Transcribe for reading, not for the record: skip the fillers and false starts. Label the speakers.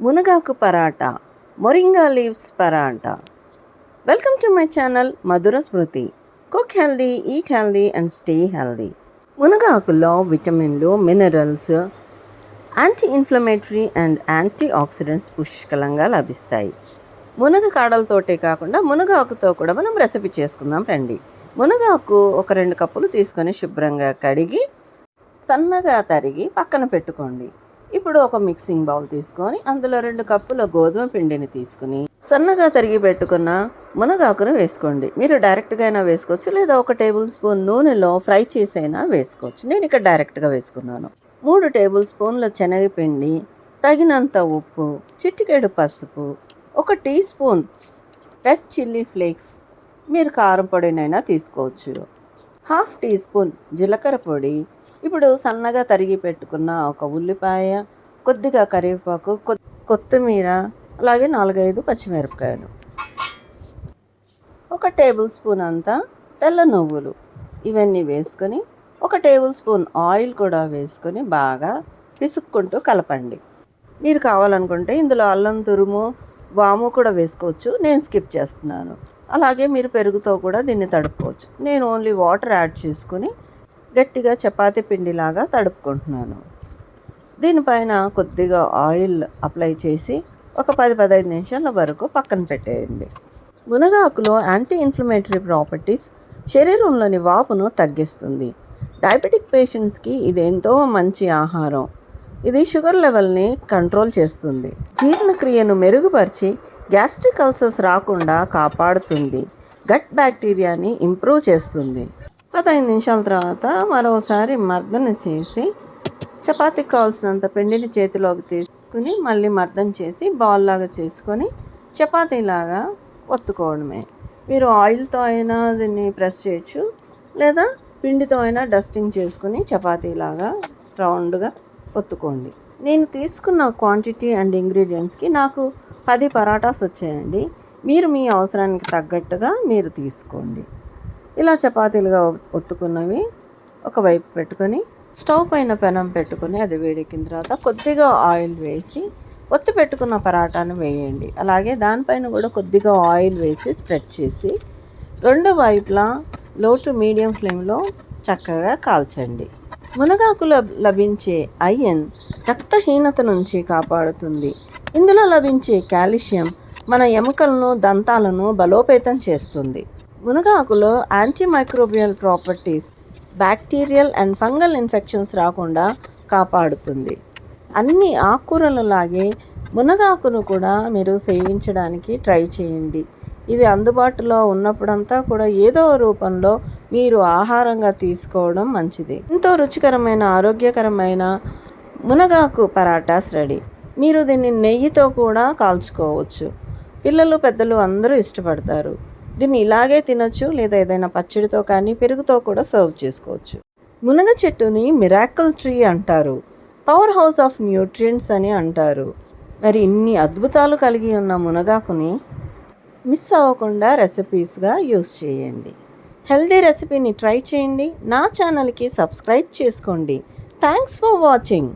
Speaker 1: మునగాకు paratha, moringa leaves paratha. Welcome to my channel Madhura Smriti. Cook healthy, eat healthy and stay healthy. మునగాకులో విటమిన్లు, minerals, anti inflammatory and anti oxidants పుష్కలంగా లభిస్తాయి. మునగ కాడలతోటే కాకుండా మునగాకుతో కూడా మనం రెసిపీ చేసుకుందాం రండి. మునగాకు ఒక 2 కప్పులు తీసుకొని శుభ్రంగా కడిగి సన్నగా తరిగి పక్కన పెట్టుకోండి. ఇప్పుడు ఒక మిక్సింగ్ బౌల్ తీసుకొని అందులో 2 కప్పుల గోధుమ పిండిని తీసుకుని సన్నగా తరిగి పెట్టుకున్న మునగాకును వేసుకోండి. మీరు డైరెక్ట్గా అయినా వేసుకోవచ్చు, లేదా 1 టేబుల్ స్పూన్ నూనెలో ఫ్రై చేసి అయినా వేసుకోవచ్చు. నేను ఇక్కడ డైరెక్ట్గా వేసుకున్నాను. 3 టేబుల్ స్పూన్ల శనగపిండి, తగినంత ఉప్పు, చిటికెడు పసుపు, 1 teaspoon red chilli flakes, మీరు కారం పొడినైనా తీసుకోవచ్చు, 1/2 టీ స్పూన్ జీలకర్ర పొడి. ఇప్పుడు సన్నగా తరిగి పెట్టుకున్న ఒక ఉల్లిపాయ, కొద్దిగా కరివేపాకు, కొత్తిమీర, అలాగే 4-5 పచ్చిమిరపకాయలు, 1 టేబుల్ స్పూన్ అంతా తెల్ల నువ్వులు, ఇవన్నీ వేసుకొని 1 టేబుల్ స్పూన్ ఆయిల్ కూడా వేసుకొని బాగా పిసుక్కుంటూ కలపండి. మీరు కావాలనుకుంటే ఇందులో అల్లం తురుము, వాము కూడా వేసుకోవచ్చు. నేను స్కిప్ చేస్తున్నాను. అలాగే మీరు పెరుగుతో కూడా దీన్ని తడుపుకోవచ్చు. నేను ఓన్లీ వాటర్ యాడ్ చేసుకుని గట్టిగా చపాతీ పిండిలాగా తడుపుకుంటున్నాను. దీనిపైన కొద్దిగా ఆయిల్ అప్లై చేసి ఒక 10-15 నిమిషాల వరకు పక్కన పెట్టేయండి. మునగాకులో యాంటీ ఇన్ఫ్లమేటరీ ప్రాపర్టీస్ శరీరంలోని వాపును తగ్గిస్తుంది. డయాబెటిక్ పేషెంట్స్కి ఇది ఎంతో మంచి ఆహారం. ఇది షుగర్ లెవెల్ని కంట్రోల్ చేస్తుంది, జీర్ణక్రియను మెరుగుపరిచి గ్యాస్ట్రిక్ అల్సర్స్ రాకుండా కాపాడుతుంది, గట్ బ్యాక్టీరియాని ఇంప్రూవ్ చేస్తుంది. 15 నిమిషాల తర్వాత మరోసారి మర్దన చేసి చపాతీకి కావాల్సినంత పిండిని చేతిలోకి తీసుకుని మళ్ళీ మర్దన చేసి బాల్ లాగా చేసుకొని చపాతీలాగా ఒత్తుకోవడమే. మీరు ఆయిల్తో అయినా దీన్ని ప్రెస్ చేయొచ్చు, లేదా పిండితో అయినా డస్టింగ్ చేసుకుని చపాతీలాగా రౌండ్గా ఒత్తుకోండి. నేను తీసుకున్న క్వాంటిటీ అండ్ ఇంగ్రీడియంట్స్కి నాకు 10 పరాటాస్ వచ్చాయండి. మీరు మీ అవసరానికి తగ్గట్టుగా మీరు తీసుకోండి. ఇలా చపాతీలుగా ఒత్తుకున్నవి ఒకవైపు పెట్టుకొని స్టవ్ పైన పెనం పెట్టుకుని అది వేడెక్కిన తర్వాత కొద్దిగా ఆయిల్ వేసి ఒత్తి పెట్టుకున్న పరాటాను వేయండి. అలాగే దానిపైన కూడా కొద్దిగా ఆయిల్ వేసి స్ప్రెడ్ చేసి 2 వైపులా లో టు మీడియం ఫ్లేమ్లో చక్కగా కాల్చండి. మునగాకులో లభించే ఐరన్ రక్తహీనత నుంచి కాపాడుతుంది. ఇందులో లభించే కాల్షియం మన ఎముకలను, దంతాలను బలోపేతం చేస్తుంది. మునగాకులో antimicrobial properties bacterial and fungal infections రాకుండా కాపాడుతుంది. అన్ని ఆకుకూరలలాగే మునగాకును కూడా మీరు సేవించడానికి ట్రై చేయండి. ఇది అందుబాటులో ఉన్నప్పుడంతా కూడా ఏదో రూపంలో మీరు ఆహారంగా తీసుకోవడం మంచిది. ఎంతో రుచికరమైన, ఆరోగ్యకరమైన మునగాకు పరాటాస్ రెడీ. మీరు దీన్ని నెయ్యితో కూడా కాల్చుకోవచ్చు. పిల్లలు, పెద్దలు అందరూ ఇష్టపడతారు. దీన్ని ఇలాగే తినొచ్చు, లేదా ఏదైనా పచ్చడితో కానీ పెరుగుతో కూడా సర్వ్ చేసుకోవచ్చు. మునగ చెట్టుని మిరాకిల్ ట్రీ అంటారు, పవర్ హౌస్ ఆఫ్ న్యూట్రియంట్స్ అని అంటారు. మరి ఇన్ని అద్భుతాలు కలిగి ఉన్న మునగాకుని మిస్ అవ్వకుండా రెసిపీస్గా యూస్ చేయండి. హెల్దీ రెసిపీని ట్రై చేయండి. నా ఛానల్కి సబ్స్క్రైబ్ చేసుకోండి. Thanks for watching.